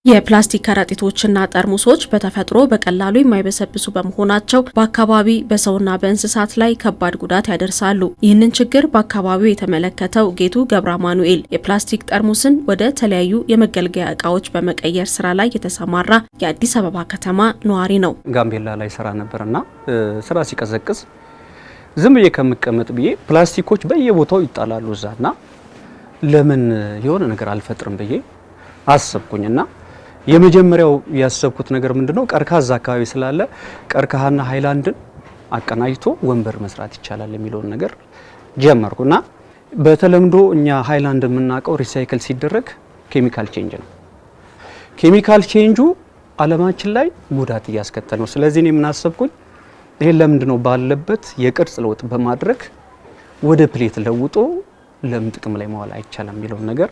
የፕላስቲክ ከረጢቶችና ጠርሙሶች በተፈጥሮ በቀላሉ የማይበሰብሱ በመሆናቸው በአካባቢ በሰውና በእንስሳት ላይ ከባድ ጉዳት ያደርሳሉ። ይህንን ችግር በአካባቢው የተመለከተው ጌቱ ገብረ አማኑኤል የፕላስቲክ ጠርሙስን ወደ ተለያዩ የመገልገያ እቃዎች በመቀየር ስራ ላይ የተሰማራ የአዲስ አበባ ከተማ ነዋሪ ነው። ጋምቤላ ላይ ስራ ነበርና ስራ ሲቀዘቅዝ ዝም ብዬ ከምቀመጥ ብዬ ፕላስቲኮች በየቦታው ይጣላሉ እዛና ለምን የሆነ ነገር አልፈጥርም ብዬ አሰብኩኝና የመጀመሪያው ያሰብኩት ነገር ምንድነው ቀርከሃ አካባቢ ስላለ ቀርከሃና ሃይላንድን አቀናጅቶ ወንበር መስራት ይቻላል የሚለውን ነገር ጀመርኩና በተለምዶ እኛ ሃይላንድ የምናቀው ሪሳይክል ሲደረግ ኬሚካል ቼንጅ ነው። ኬሚካል ቼንጁ ዓለማችን ላይ ጉዳት እያስከተለ ነው። ስለዚህ እኔ ምን አሰብኩኝ ይሄን ለምንድነው ባለበት የቅርጽ ለውጥ በማድረግ ወደ ፕሌት ለውጦ ለምን ጥቅም ላይ መዋል አይቻልም የሚለውን ነገር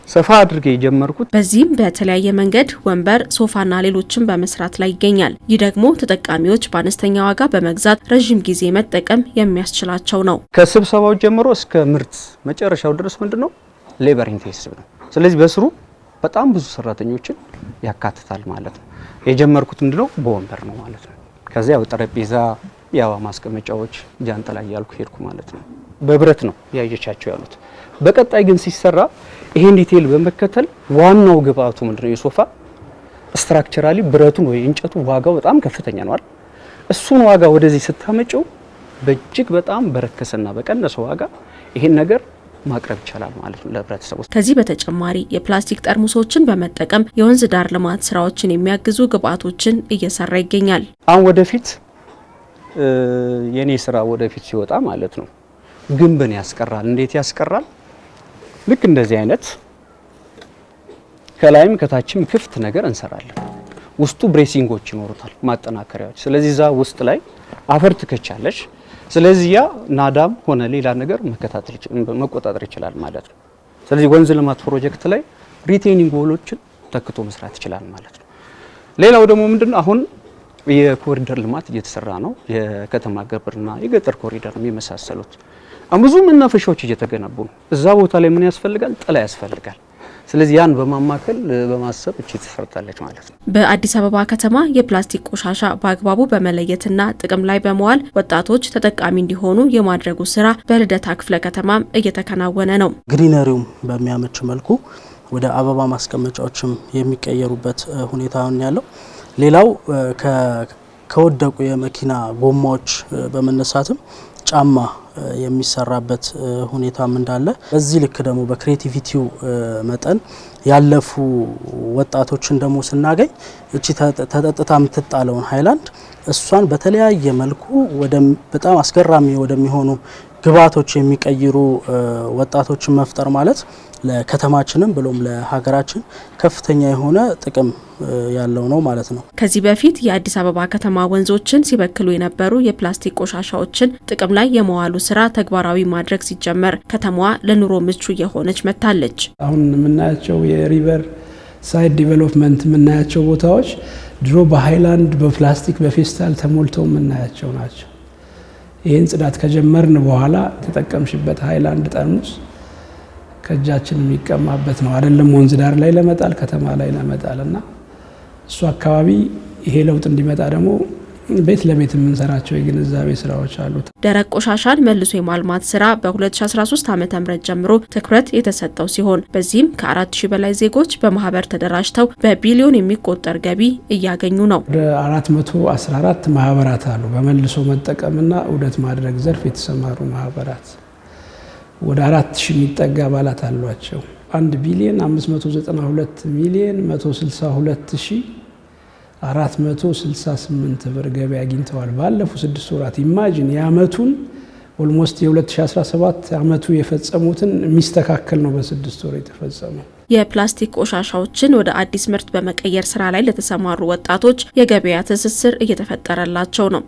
ሰፋ አድርጌ የጀመርኩት። በዚህም በተለያየ መንገድ ወንበር፣ ሶፋና ሌሎችን በመስራት ላይ ይገኛል። ይህ ደግሞ ተጠቃሚዎች በአነስተኛ ዋጋ በመግዛት ረጅም ጊዜ መጠቀም የሚያስችላቸው ነው። ከስብሰባው ጀምሮ እስከ ምርት መጨረሻው ድረስ ምንድነው ሌበር ኢንቴንሲቭ ነው። ስለዚህ በስሩ በጣም ብዙ ሰራተኞችን ያካትታል ማለት ነው። የጀመርኩት ምንድነው በወንበር ነው ማለት ነው። ከዚያው ጠረጴዛ፣ የአበባ ማስቀመጫዎች፣ ጃንጥላ እያልኩ ሄድኩ ማለት ነው። በብረት ነው ያየቻቸው ያሉት። በቀጣይ ግን ሲሰራ ይሄን ዲቴል በመከተል ዋናው ግብአቱ ምንድነው የሶፋ ስትራክቸራሊ ብረቱን ወይ እንጨቱ ዋጋው በጣም ከፍተኛ ነው አይደል? እሱን ዋጋ ወደዚህ ስታመጪው በእጅግ በጣም በረከሰና በቀነሰ ዋጋ ይሄን ነገር ማቅረብ ይቻላል ማለት ነው ለህብረተሰቡ። ከዚህ በተጨማሪ የፕላስቲክ ጠርሙሶችን በመጠቀም የወንዝ ዳር ልማት ስራዎችን የሚያግዙ ግብአቶችን እየሰራ ይገኛል። አሁን ወደፊት የኔ ስራ ወደፊት ሲወጣ ማለት ነው ግንብን ያስቀራል። እንዴት ያስቀራል? ልክ እንደዚህ አይነት ከላይም ከታችም ክፍት ነገር እንሰራለን። ውስጡ ብሬሲንጎች ይኖሩታል፣ ማጠናከሪያዎች። ስለዚህ እዛ ውስጥ ላይ አፈር ትከቻለሽ። ስለዚህ ያ ናዳም ሆነ ሌላ ነገር መቆጣጠር ይችላል ማለት ነው። ስለዚህ ወንዝ ልማት ፕሮጀክት ላይ ሪቴኒንግ ወሎችን ተክቶ መስራት ይችላል ማለት ነው። ሌላው ደግሞ ምንድነው አሁን የኮሪደር ልማት እየተሰራ ነው። የከተማ ግብርና የገጠር ኮሪደር የሚመሳሰሉት ብዙ መናፈሻዎች እየተገነቡ ነው። እዛ ቦታ ላይ ምን ያስፈልጋል? ጥላ ያስፈልጋል። ስለዚህ ያን በማማከል በማሰብ እቺ ተሰርታለች ማለት ነው። በአዲስ አበባ ከተማ የፕላስቲክ ቆሻሻ በአግባቡ በመለየትና ጥቅም ላይ በመዋል ወጣቶች ተጠቃሚ እንዲሆኑ የማድረጉ ስራ በልደታ ክፍለ ከተማም እየተከናወነ ነው። ግሪነሪውም በሚያመች መልኩ ወደ አበባ ማስቀመጫዎችም የሚቀየሩበት ሁኔታ ነው ያለው። ሌላው ከወደቁ የመኪና ጎማዎች በመነሳትም ጫማ የሚሰራበት ሁኔታም እንዳለ፣ በዚህ ልክ ደግሞ በክሬቲቪቲው መጠን ያለፉ ወጣቶችን ደግሞ ስናገኝ እቺ ተጠጥታ የምትጣለውን ሃይላንድ እሷን በተለያየ መልኩ በጣም አስገራሚ ወደሚሆኑ ግብአቶች የሚቀይሩ ወጣቶችን መፍጠር ማለት ለከተማችንም ብሎም ለሀገራችን ከፍተኛ የሆነ ጥቅም ያለው ነው ማለት ነው። ከዚህ በፊት የአዲስ አበባ ከተማ ወንዞችን ሲበክሉ የነበሩ የፕላስቲክ ቆሻሻዎችን ጥቅም ላይ የመዋሉ ስራ ተግባራዊ ማድረግ ሲጀመር ከተማዋ ለኑሮ ምቹ የሆነች መጥታለች። አሁን የምናያቸው የሪቨር ሳይድ ዲቨሎፕመንት የምናያቸው ቦታዎች ድሮ በሃይላንድ በፕላስቲክ በፌስታል ተሞልተው የምናያቸው ናቸው። ይህን ጽዳት ከጀመርን በኋላ የተጠቀምሽበት ሃይላንድ ጠርሙስ ከእጃችን የሚቀማበት ነው አይደለም ወንዝ ዳር ላይ ለመጣል ከተማ ላይ ለመጣል እና እሱ አካባቢ ይሄ ለውጥ እንዲመጣ ደግሞ ቤት ለቤት የምንሰራቸው የግንዛቤ ስራዎች አሉት። ደረቅ ቆሻሻን መልሶ የማልማት ስራ በ2013 ዓ.ም ጀምሮ ትኩረት የተሰጠው ሲሆን በዚህም ከ4000 በላይ ዜጎች በማህበር ተደራጅተው በቢሊዮን የሚቆጠር ገቢ እያገኙ ነው። ወደ 414 ማህበራት አሉ በመልሶ መጠቀምና ዑደት ማድረግ ዘርፍ የተሰማሩ ማህበራት ወደ 4000 የሚጠጋ አባላት አሏቸው። 1 ቢሊዮን 592 ሚሊዮን 162,468 ብር ገቢ አግኝተዋል ባለፉት 6 ወራት። ኢማጂን የአመቱን ኦልሞስት የ2017 አመቱ የፈጸሙትን የሚስተካከል ነው በ6 ወር የተፈጸመው። የፕላስቲክ ቆሻሻዎችን ወደ አዲስ ምርት በመቀየር ስራ ላይ ለተሰማሩ ወጣቶች የገበያ ትስስር እየተፈጠረላቸው ነው።